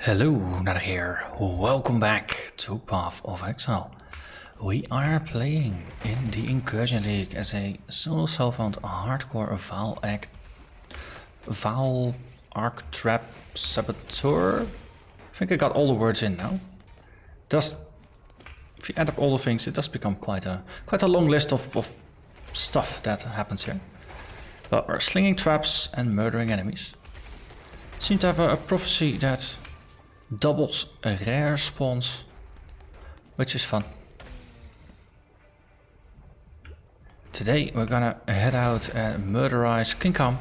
Hello, Narnach here. Welcome back to Path of Exile. We are playing in the Incursion League as a solo self-owned hardcore Vaal Arc Trap Saboteur. I think I got all the words in now. If you add up all the things, it does become quite a long list of stuff that happens here. But we're slinging traps and murdering enemies. Seem to have a prophecy that doubles rare spawns, which is fun. Today we're gonna head out and murderize Kaom,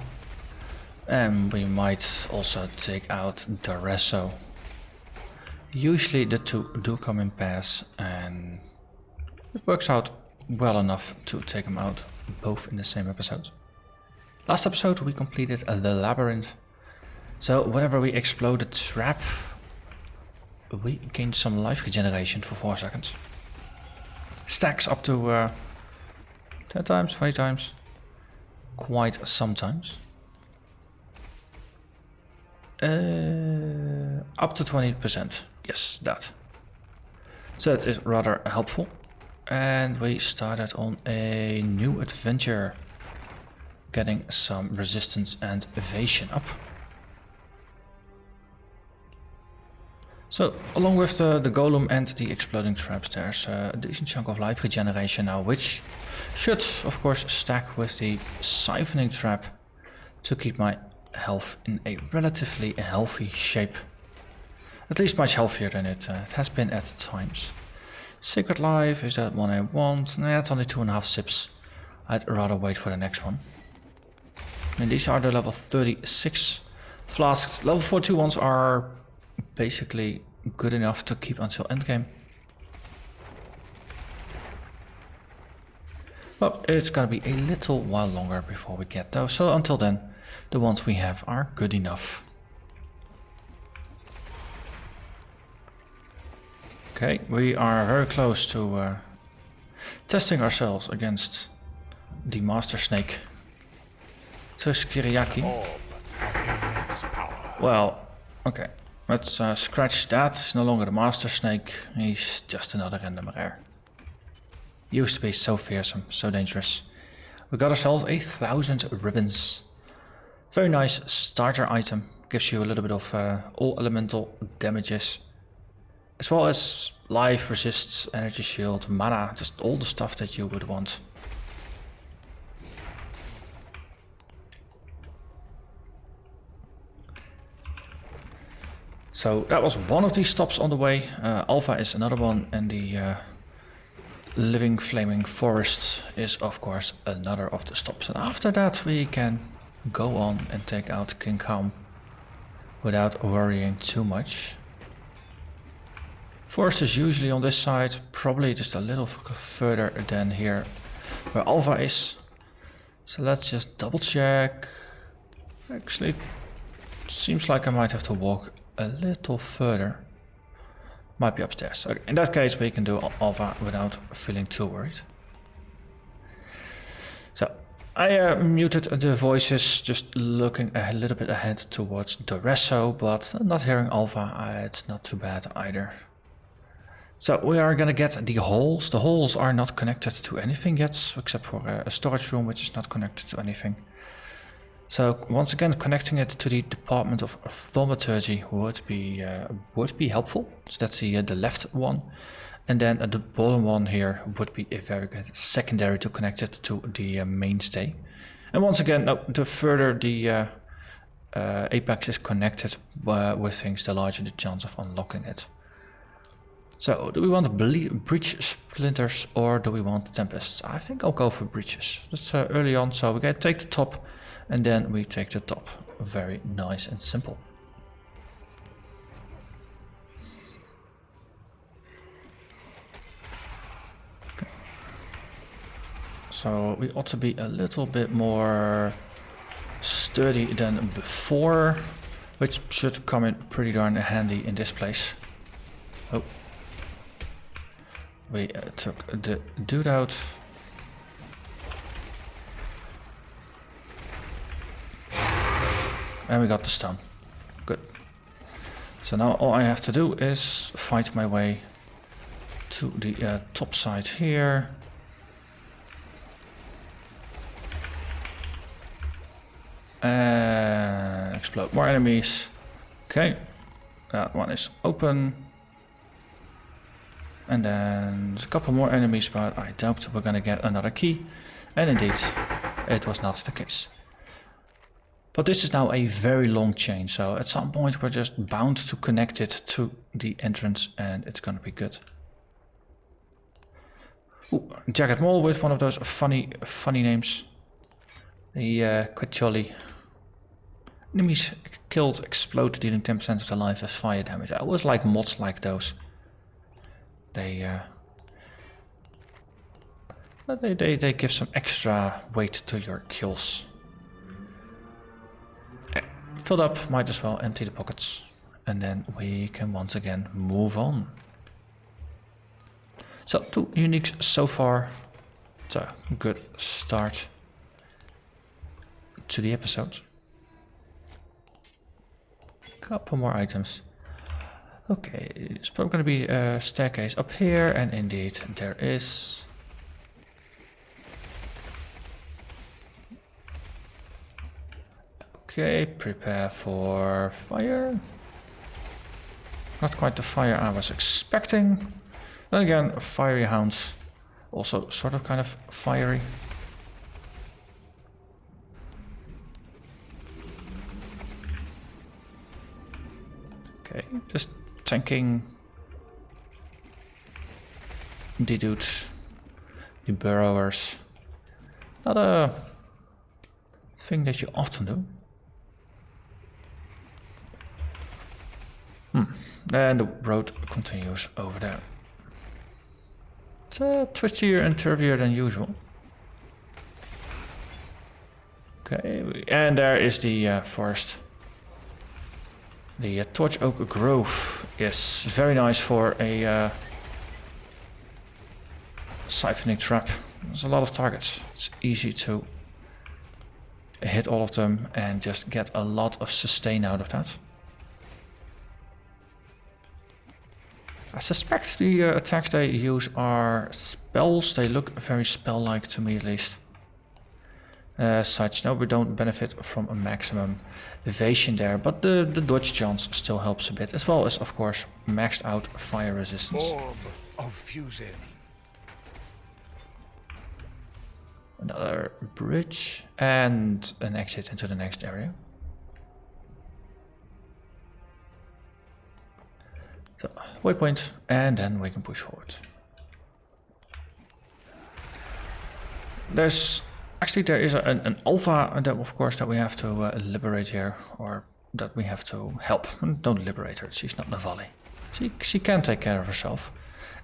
and we might also take out Daresso. Usually the two do come in pairs, and it works out well enough to take them out both in the same episode. Last episode we completed the labyrinth, so whenever we explode a trap, we gained some life regeneration for 4 seconds. Stacks up to 10 times, 20 times, quite sometimes. Up to 20%, yes, that. So that is rather helpful. And we started on a new adventure, getting some resistance and evasion up. So, along with the golem and the exploding traps, there's a decent chunk of life regeneration now, which should, of course, stack with the siphoning trap to keep my health in a relatively healthy shape. At least much healthier than it has been at times. Sacred Life, is that one I want? Nah, it's only 2.5 sips. I'd rather wait for the next one. And these are the level 36 flasks. Level 42 ones are basically good enough to keep until endgame. But it's gonna be a little while longer before we get those, so until then the ones we have are good enough. Okay, we are very close to testing ourselves against the Master Snake Tuskiriaki. Well, okay. Let's scratch that. He's no longer the Master Snake, he's just another random rare. Used to be so fearsome, so dangerous. We got ourselves 1,000 ribbons. Very nice starter item. Gives you a little bit of all elemental damages. As well as life, resists, energy shield, mana, just all the stuff that you would want. So that was one of these stops on the way. Alpha is another one, and the living flaming forest is of course another of the stops. And after that we can go on and take out Kaom without worrying too much. Forest is usually on this side, probably just a little further than here where Alpha is. So let's just double check. Actually, seems like I might have to walk a little further. Might be upstairs. Okay, in that case we can do Alpha without feeling too worried. So I muted the voices, just looking a little bit ahead towards Daresso, but not hearing Alpha, it's not too bad either. So we are gonna get the holes. The holes are not connected to anything yet, except for a storage room which is not connected to anything. So once again, connecting it to the Department of Thaumaturgy would be helpful. So that's the left one, and then the bottom one here would be a very good secondary to connect it to the mainstay. And once again, the further the apex is connected with things, the larger the chance of unlocking it. So do we want breach splinters or do we want tempests? I think I'll go for breaches. That's early on, so we gotta take the top. And then we take the top. Very nice and simple. Okay. So we ought to be a little bit more sturdy than before, which should come in pretty darn handy in this place. Oh. We took the dude out. And we got the stone. Good. So now all I have to do is fight my way to the top side here. Explode more enemies. Okay, that one is open. And then there's a couple more enemies, but I doubt we're gonna get another key. And indeed, it was not the case. But this is now a very long chain, so at some point we're just bound to connect it to the entrance and it's gonna be good. Ooh, Jagged Mole with one of those funny names. The quite jolly. Enemies killed explode, dealing 10% of their life as fire damage. I always like mods like those. They give some extra weight to your kills. Filled up, might as well empty the pockets. And then we can once again move on. So 2 uniques so far. It's a good start to the episode. Couple more items. Okay, it's probably going to be a staircase up here, and indeed there is. Okay, prepare for fire. Not quite the fire I was expecting. Then again, fiery hounds, also sort of kind of fiery. Okay, just tanking the dudes, the burrowers. Not a thing that you often do. And the road continues over there. It's twistier and turvier than usual. Okay, and there is the forest. The Torch Oak Grove is very nice for a siphoning trap. There's a lot of targets. It's easy to hit all of them and just get a lot of sustain out of that. I suspect the attacks they use are spells. They look very spell-like to me at least. Such, no, we don't benefit from a maximum evasion there, but the dodge chance still helps a bit, as well as, of course, maxed out fire resistance. Orb of fusion. Another bridge and an exit into the next area. So, waypoint, and then we can push forward. There is an alpha that, of course, that we have to liberate here, or that we have to help. Don't liberate her, she's not Navali. She can take care of herself.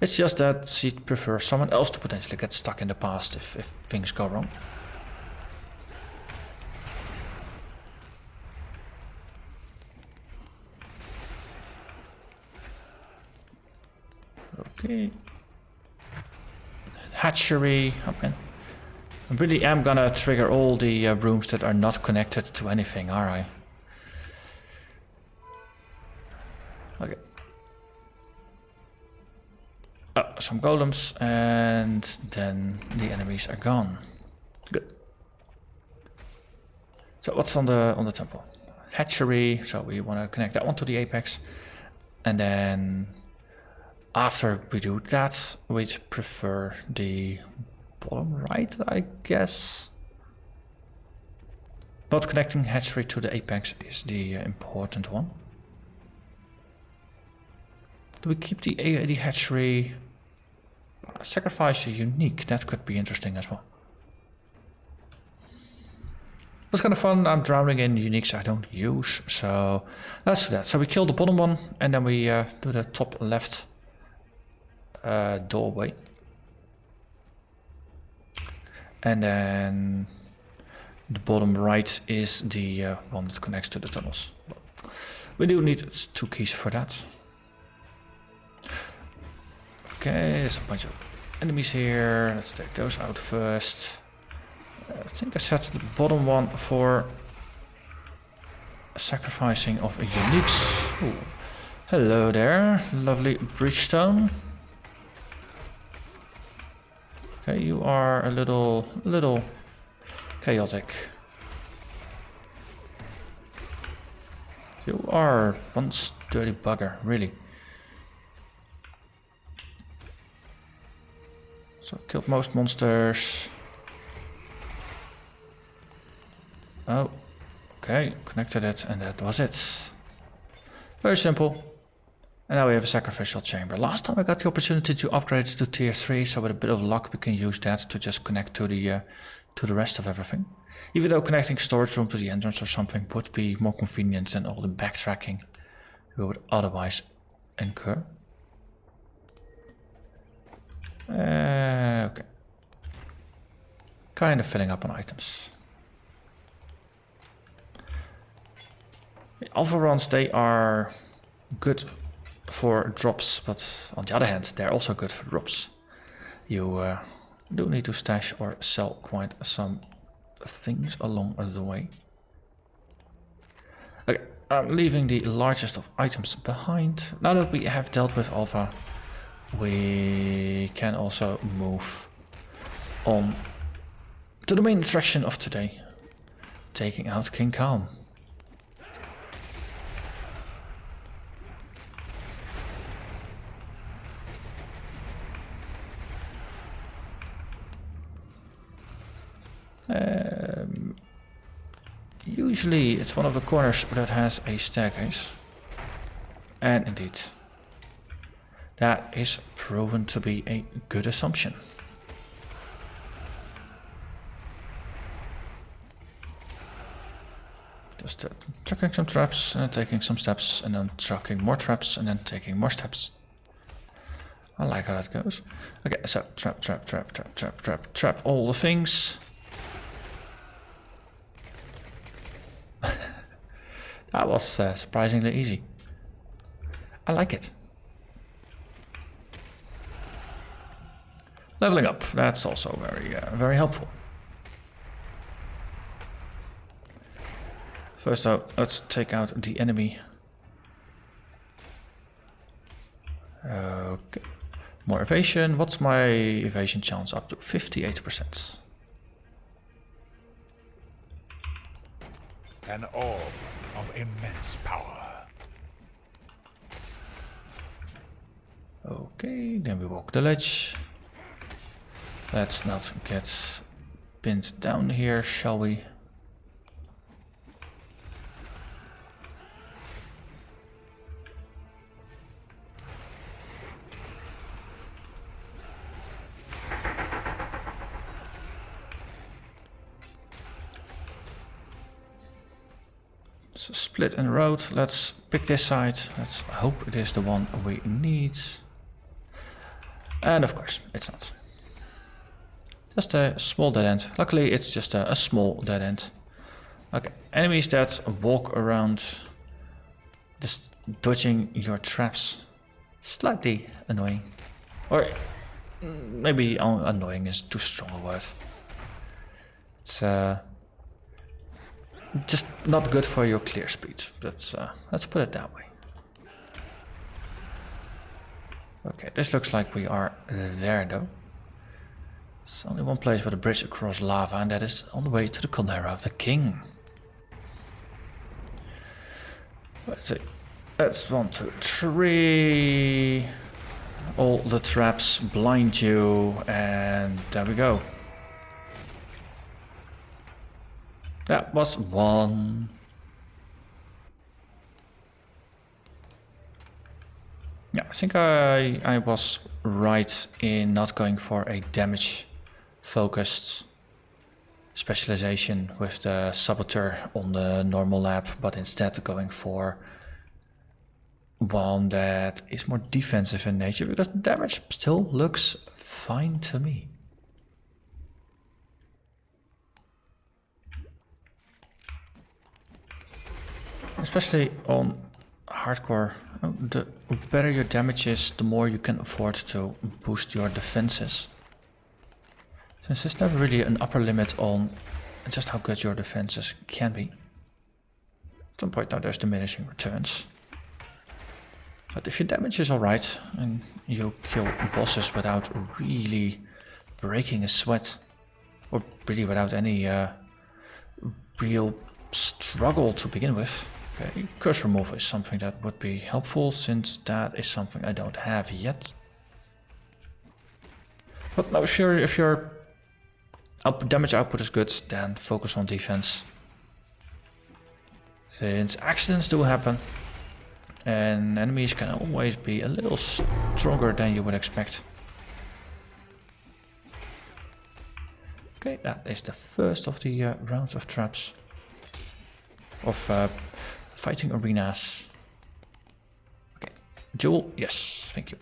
It's just that she prefers someone else to potentially get stuck in the past if things go wrong. Okay. Hatchery. Okay. I really am gonna trigger all the rooms that are not connected to anything, are I? Okay. Oh, some golems, and then the enemies are gone. Good. So what's on the temple? Hatchery. So we want to connect that one to the apex, and then after we do that, we prefer the bottom right, I guess. But connecting hatchery to the apex is the important one. Do we keep the hatchery? Sacrifice a unique, that could be interesting as well. It's kind of fun. I'm drowning in uniques I don't use, so let's do that. So we kill the bottom one, and then we do the top left doorway. And then the bottom right is the one that connects to the tunnels. We do need 2 keys for that. Okay, there's a bunch of enemies here. Let's take those out first. I think I set the bottom one for sacrificing of a uniques. Ooh. Hello there, lovely Breachstone. Okay, you are a little chaotic. You are one sturdy bugger, really. So killed most monsters. Oh, okay, connected it and that was it. Very simple. And now we have a sacrificial chamber. Last time I got the opportunity to upgrade it to tier 3, so with a bit of luck we can use that to just connect to the rest of everything. Even though connecting storage room to the entrance or something would be more convenient than all the backtracking we would otherwise incur. Okay. Kind of filling up on items. The alpha runs, they are good for drops, but on the other hand, they're also good for drops. You do need to stash or sell quite some things along the way. Okay, I'm leaving the largest of items behind. Now that we have dealt with alpha, we can also move on to the main attraction of today, taking out King Kaom. Usually it's one of the corners that has a staircase, and indeed that is proven to be a good assumption. Just chucking some traps and then taking some steps and then chucking more traps and then taking more steps. I like how that goes. Okay, so trap all the things. That was surprisingly easy. I like it. Leveling up, that's also very helpful. First though, let's take out the enemy. Okay. More evasion. What's my evasion chance up to? 58%. An orb of immense power. Okay, then we walk the ledge. Let's not get pinned down here, shall we? Split in road. Let's pick this side. Let's hope it is the one we need. And of course, it's not. Just a small dead end. Luckily, it's just a small dead end. Okay, enemies that walk around just dodging your traps. Slightly annoying. Or maybe annoying is too strong a word. It's just not good for your clear speed. Let's put it that way. Okay, this looks like we are there though. There's only one place with a bridge across lava, and that is on the way to the Caldera of the King. Let's see. That's 1, 2, 3. All the traps blind you, and there we go. That was 1. Yeah, I think I was right in not going for a damage focused specialization with the Saboteur on the normal lab, but instead going for one that is more defensive in nature, because the damage still looks fine to me. Especially on hardcore, the better your damage is, the more you can afford to boost your defenses. Since there's never really an upper limit on just how good your defenses can be. At some point now there's diminishing returns. But if your damage is alright and you kill bosses without really breaking a sweat, or really without any real struggle to begin with, okay, curse removal is something that would be helpful, since that is something I don't have yet. But no, if your damage output is good, then focus on defense. Since accidents do happen, and enemies can always be a little stronger than you would expect. Okay, that is the first of the rounds of traps. Of fighting arenas. Okay, duel, yes, thank you.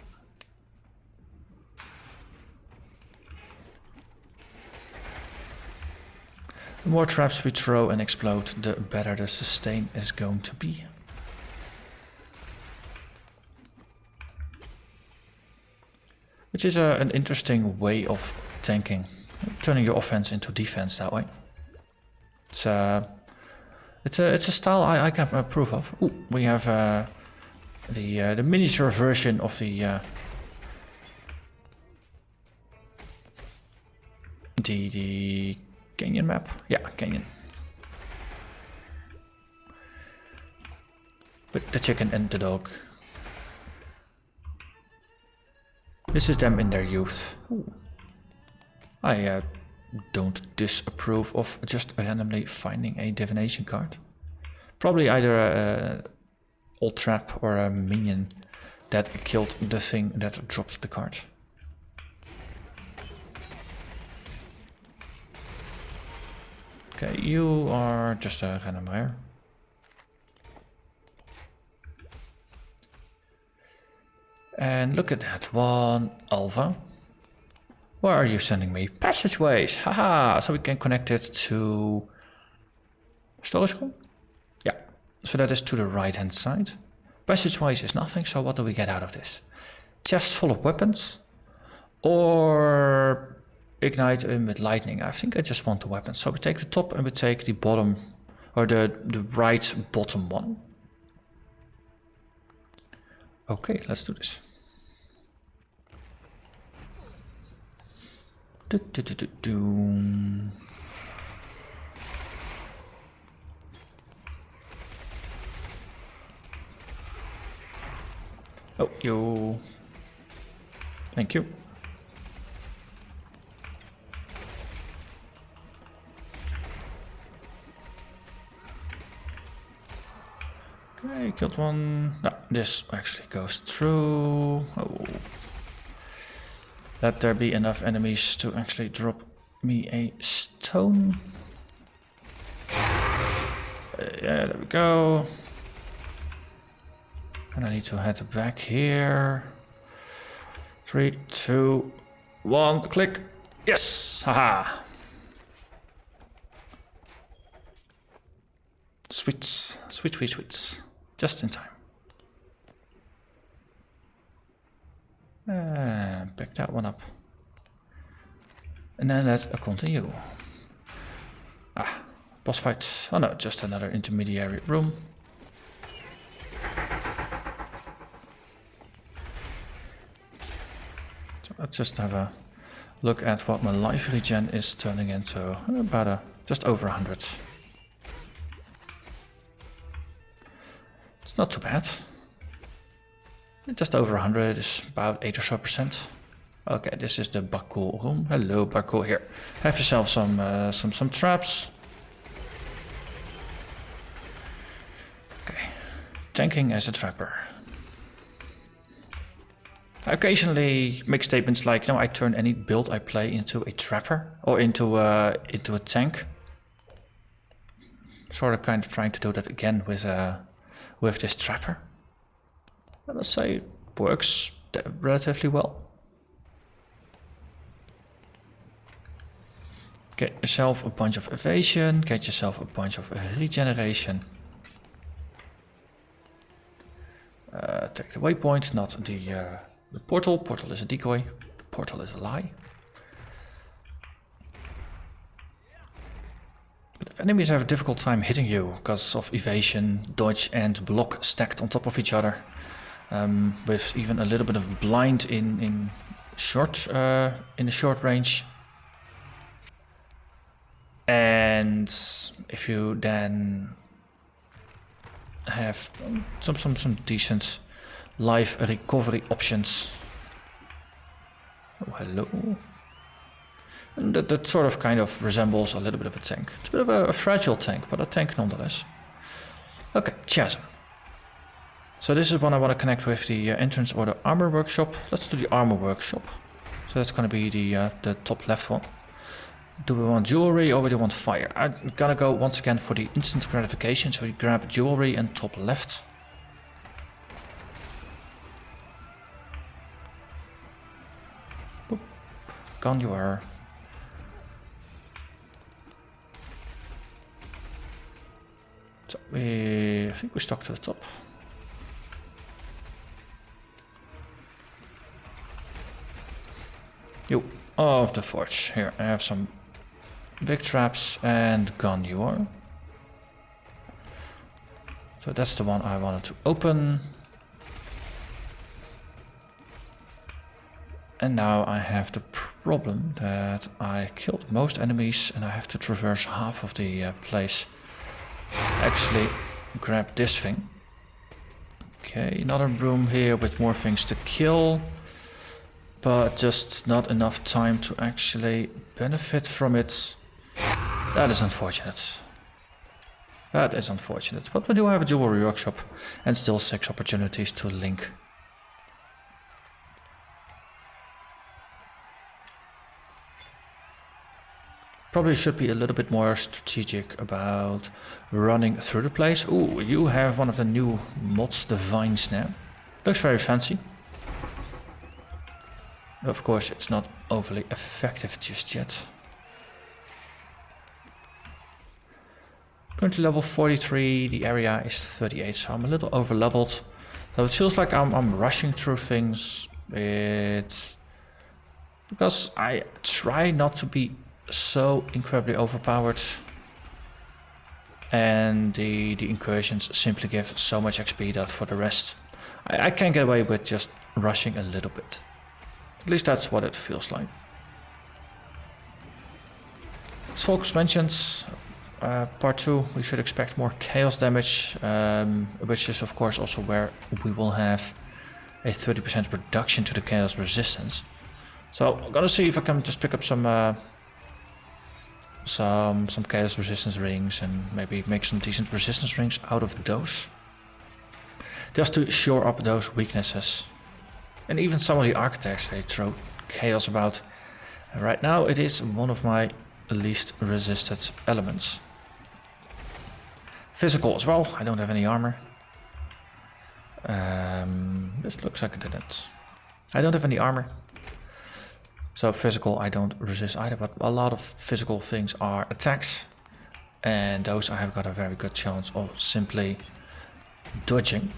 The more traps we throw and explode, the better the sustain is going to be. Which is an interesting way of tanking, turning your offense into defense that way. It's a style I can approve of. Ooh, we have the miniature version of the Canyon map. Yeah, Canyon. With the chicken and the dog. This is them in their youth. Ooh. I don't disapprove of just randomly finding a divination card. Probably either a old trap or a minion that killed the thing that dropped the card. Okay, you are just a randomizer. And look at that one, Alva. Where are you sending me? Passageways, haha! So we can connect it to storage room? Yeah, so that is to the right hand side. Passageways is nothing, so what do we get out of this? Chest full of weapons? Or ignite him with lightning? I think I just want the weapons. So we take the top and we take the bottom, or the right bottom one. Okay, let's do this. Oh, you. Thank you. Okay, killed one. No, this actually goes through. Oh. Let there be enough enemies to actually drop me a stone. Yeah, there we go. And I need to head back here. 3, 2, 1, click. Yes! Haha! Sweets. Sweet, sweet, sweets. Just in time. Pick that one up. And then let's continue. Ah, boss fight. Oh no, just another intermediary room. So let's just have a look at what my life regen is turning into. About just over 100. It's not too bad. Just over 100 is about 8 or so %. Okay, this is the Bakul room. Hello, Bakul. Here, have yourself some traps. Okay, tanking as a trapper. I occasionally make statements like, "No, I turn any build I play into a trapper or into a tank." Sort of, kind of trying to do that again with this trapper. I must say, it works relatively well. Get yourself a bunch of evasion, get yourself a bunch of regeneration. Take the waypoint, not the portal. Portal is a decoy, portal is a lie. But if enemies have a difficult time hitting you because of evasion, dodge and block stacked on top of each other, with even a little bit of blind in the short range. And if you then have some decent life recovery options. Oh, hello. And that sort of kind of resembles a little bit of a tank. It's a bit of a fragile tank, but a tank nonetheless. Okay, chasm. So this is one I want to connect with the entrance or the armor workshop. Let's do the armor workshop. So that's going to be the top left one. Do we want jewelry or do we want fire? I'm gonna go once again for the instant gratification. So we grab jewelry and top left. Boop. Gone you are. So I think we stuck to the top. You of the forge. Here I have some big traps and gone you are. So that's the one I wanted to open. And now I have the problem that I killed most enemies and I have to traverse half of the place. Actually grab this thing. Okay, another room here with more things to kill. But just not enough time to actually benefit from it. That is unfortunate. That is unfortunate. But we do have a jewelry workshop and still 6 opportunities to link. Probably should be a little bit more strategic about running through the place. Ooh, you have one of the new mods, the vines now. Looks very fancy. Of course, it's not overly effective just yet. Currently level 43, the area is 38, so I'm a little over leveled. So it feels like I'm rushing through things. It's because I try not to be so incredibly overpowered. And the incursions simply give so much XP that for the rest I can get away with just rushing a little bit. At least that's what it feels like. As Folks mentions, part 2, we should expect more chaos damage, which is of course also where we will have a 30% reduction to the chaos resistance. So I'm gonna see if I can just pick up some chaos resistance rings and maybe make some decent resistance rings out of those. Just to shore up those weaknesses. And even some of the architects, they throw chaos about. And right now it is one of my least resisted elements. Physical as well, I don't have any armor. This looks like I didn't. I don't have any armor. So physical I don't resist either, but a lot of physical things are attacks. And those I have got a very good chance of simply dodging.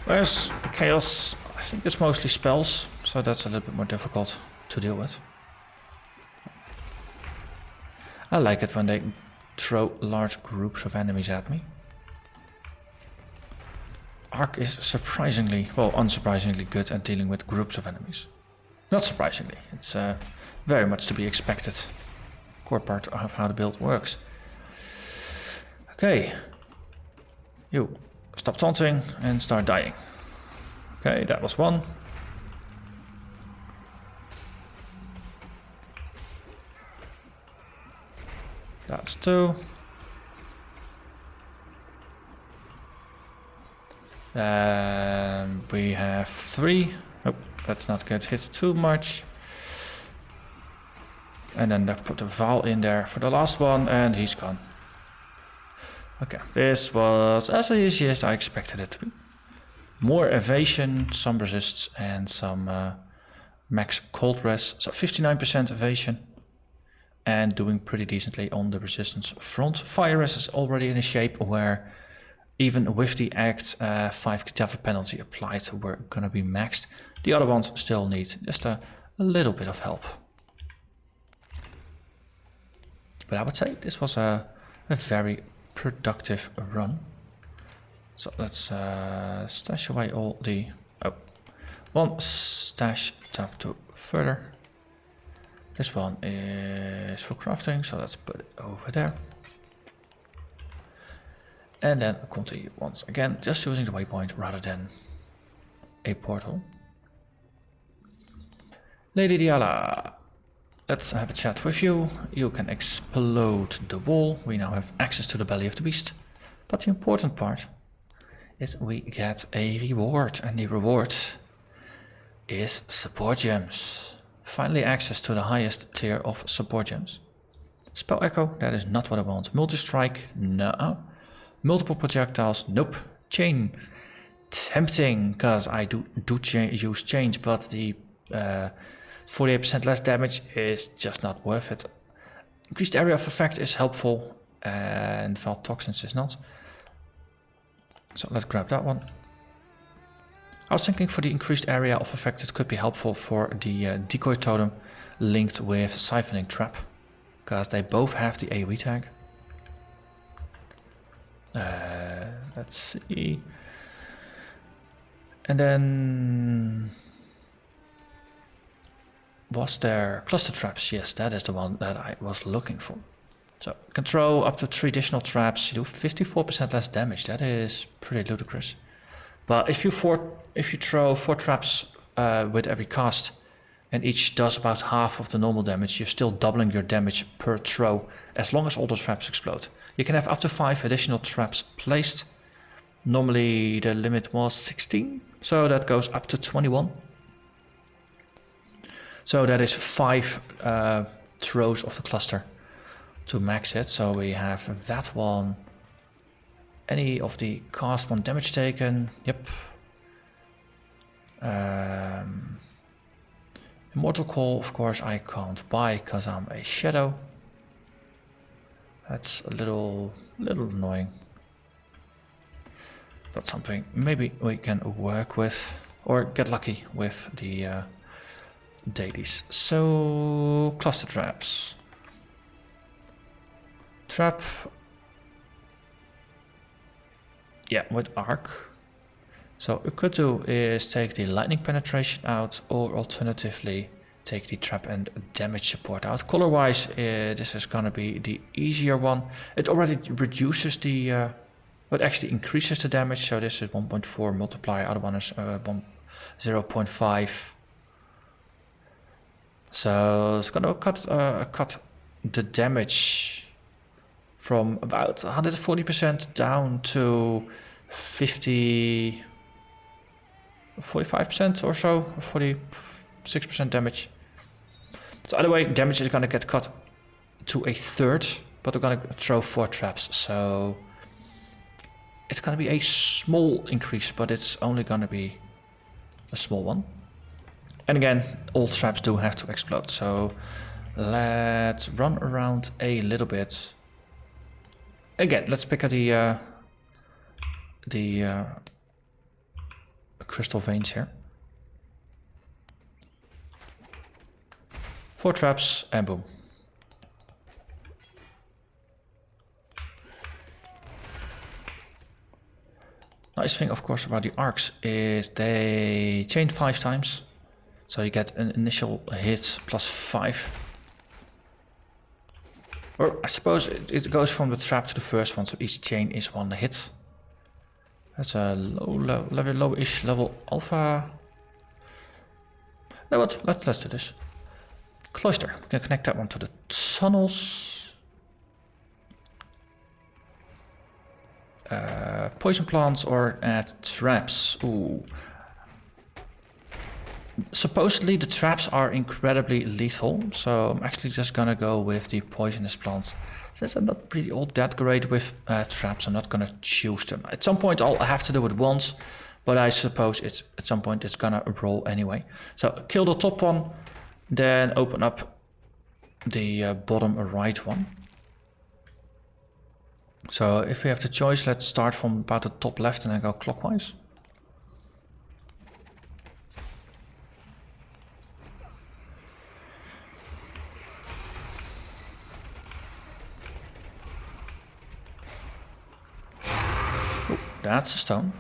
Whereas chaos, I think it's mostly spells, so that's a little bit more difficult to deal with. I like it when they throw large groups of enemies at me. Arc is surprisingly, well, unsurprisingly good at dealing with groups of enemies. Not surprisingly, it's very much to be expected. Core part of how the build works. Okay, you. Stop taunting and start dying. Okay, that was 1. That's 2. And we have 3. Oh, let's not get hit too much. And then I put the Vaal in there for the last one and he's gone. Okay, this was as easy as I expected it to be. More evasion, some resists, and some max cold res. So 59% evasion. And doing pretty decently on the resistance front. Fire res is already in a shape where even with the Act 5 cadaver penalty applied, we're gonna be maxed. The other ones still need just a little bit of help. But I would say this was a very productive run. So let's stash away all the... Oh, one stash tab to further. This one is for crafting, so let's put it over there. And then continue once again, just using the waypoint rather than a portal. Lady Diala, let's have a chat with you. You can explode the wall. We now have access to the belly of the beast. But the important part is we get a reward, and the reward is support gems. Finally access to the highest tier of support gems. Spell Echo, that is not what I want. Multi-strike, no. Multiple projectiles, nope. Chain, tempting, because I do use change, but the 48% less damage is just not worth it. Increased area of effect is helpful, and Vaal Toxins is not. So let's grab that one. I was thinking for the increased area of effect it could be helpful for the decoy totem linked with siphoning trap, because they both have the AoE tag. Let's see. And then was there cluster traps? Yes, that is the one that I was looking for. So you can throw up to 3 additional traps. You do 54% less damage. That is pretty ludicrous. But if you throw 4 traps with every cast, and each does about half of the normal damage, you're still doubling your damage per throw, as long as all the traps explode. You can have up to 5 additional traps placed. Normally the limit was 16, so that goes up to 21. So that is 5 throws of the cluster to max it. So we have that one. Any of the cast 1 damage taken, yep. Immortal Call, of course, I can't buy because I'm a shadow. That's a little annoying. That's something maybe we can work with or get lucky with the dailies. So cluster traps. Trap. Yeah, with Arc. So what we could do is take the lightning penetration out, or alternatively take the trap and damage support out. Color wise, this is gonna be the easier one. It already reduces the, but actually increases the damage. So this is 1.4 multiplier, other one is 0.5. So it's gonna cut the damage from about 140% down to 45% or so, 46% damage. So either way, damage is gonna get cut to 1/3, but we're gonna throw 4 traps, so it's gonna be a small increase, but it's only gonna be a small one. And again, all traps do have to explode, so let's run around a little bit. Again, let's pick up the crystal veins here. 4 traps and boom. Nice thing, of course, about the arcs is they chain 5 times, so you get an initial hit plus 5. Or I suppose it goes from the trap to the first one, so each chain is 1 hit. That's a low-ish level alpha. No, what? Let's do this. Cloister. We can connect that one to the tunnels. Poison plants or add traps. Ooh. Supposedly the traps are incredibly lethal, so I'm actually just gonna go with the poisonous plants. Since I'm not really all that great with traps, I'm not gonna choose them. At some point I'll have to do it once, but I suppose at some point it's gonna roll anyway. So kill the top one, then open up the bottom right one. So if we have the choice, let's start from about the top left and then go clockwise. that's a stone.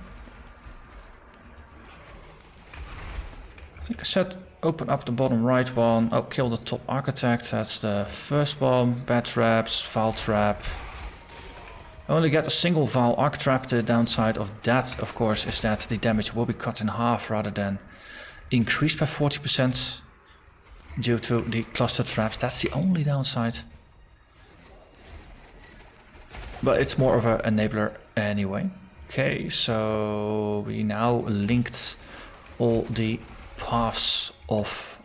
I think I said open up the bottom right one. Oh, kill the top architect. That's the first one. Bad traps, Vaal trap. I only get a single Vaal Arc trap. The downside of that, of course, is that the damage will be cut in half rather than increased by 40% due to the cluster traps. That's the only downside. But it's more of an enabler anyway. Okay, so we now linked all the paths of...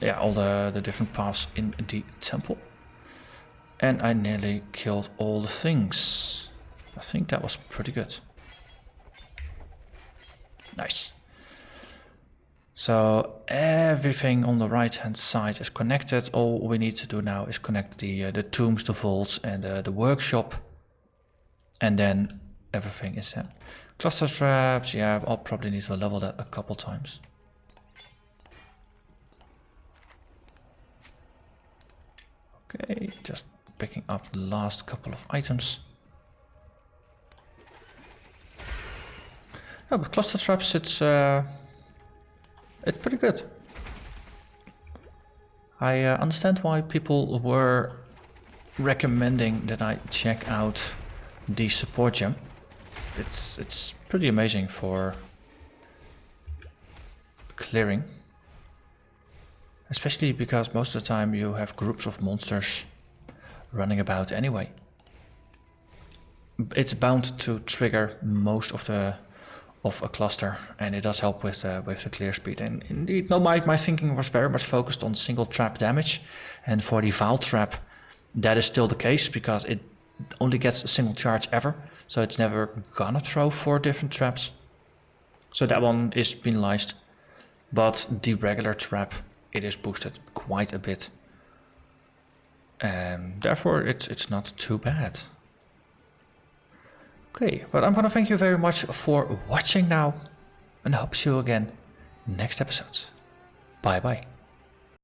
yeah, all the different paths in the temple. And I nearly killed all the things. I think that was pretty good. Nice. So everything on the right hand side is connected. All we need to do now is connect the tombs, the vaults and the workshop. And then everything is there. Cluster traps, yeah, I'll probably need to level that a couple times. Okay, just picking up the last couple of items. Oh, but cluster traps, it's pretty good. I understand why people were recommending that I check out the support gem. It's pretty amazing for clearing. Especially because most of the time you have groups of monsters running about anyway. It's bound to trigger most of a cluster, and it does help with the clear speed. And indeed, no, my thinking was very much focused on single trap damage, and for the Vaal trap, that is still the case because it only gets a single charge ever, so it's never gonna throw 4 different traps. So that one is penalized, but the regular trap, it is boosted quite a bit, and therefore it's not too bad. Okay, but I'm gonna thank you very much for watching now, and I hope to see you again next episode. Bye bye.